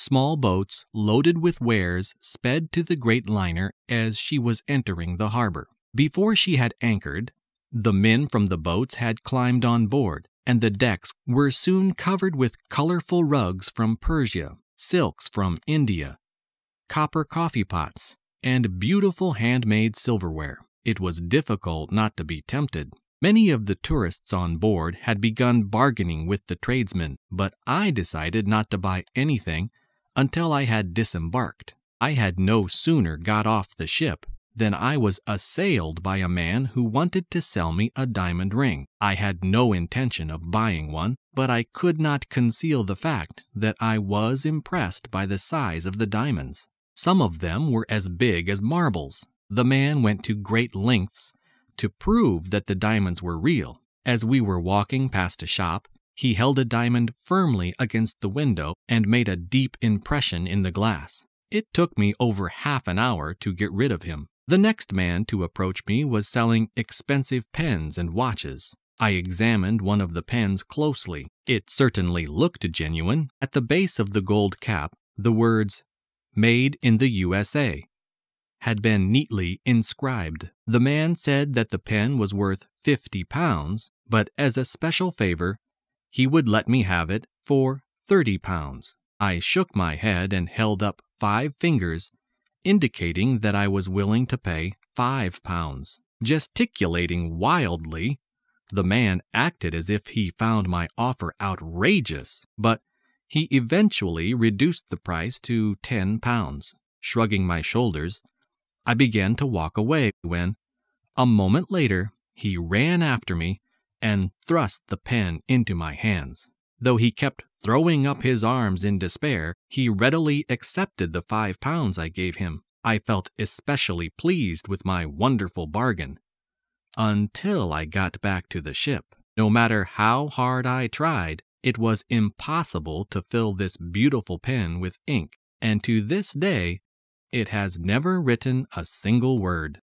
Small boats loaded with wares sped to the great liner as she was entering the harbor. Before she had anchored, the men from the boats had climbed on board, and the decks were soon covered with colorful rugs from Persia, silks from India, copper coffee pots, and beautiful handmade silverware. It was difficult not to be tempted. Many of the tourists on board had begun bargaining with the tradesmen, but I decided not to buy anything until I had disembarked. I had no sooner got off the ship than I was assailed by a man who wanted to sell me a diamond ring. I had no intention of buying one, but I could not conceal the fact that I was impressed by the size of the diamonds. Some of them were as big as marbles. The man went to great lengths to prove that the diamonds were real. As we were walking past a shop, he held a diamond firmly against the window and made a deep impression in the glass. It took me over half an hour to get rid of him. The next man to approach me was selling expensive pens and watches. I examined one of the pens closely. It certainly looked genuine. At the base of the gold cap, the words, "Made in the U.S.A." had been neatly inscribed. The man said that the pen was worth £50, but as a special favor, he would let me have it for £30. I shook my head and held up 5 fingers, indicating that I was willing to pay £5. Gesticulating wildly, the man acted as if he found my offer outrageous, but he eventually reduced the price to £10. Shrugging my shoulders, I began to walk away when, a moment later, he ran after me and thrust the pen into my hands. Though he kept throwing up his arms in despair, he readily accepted the £5 I gave him. I felt especially pleased with my wonderful bargain, until I got back to the ship. No matter how hard I tried, it was impossible to fill this beautiful pen with ink, and to this day, it has never written a single word.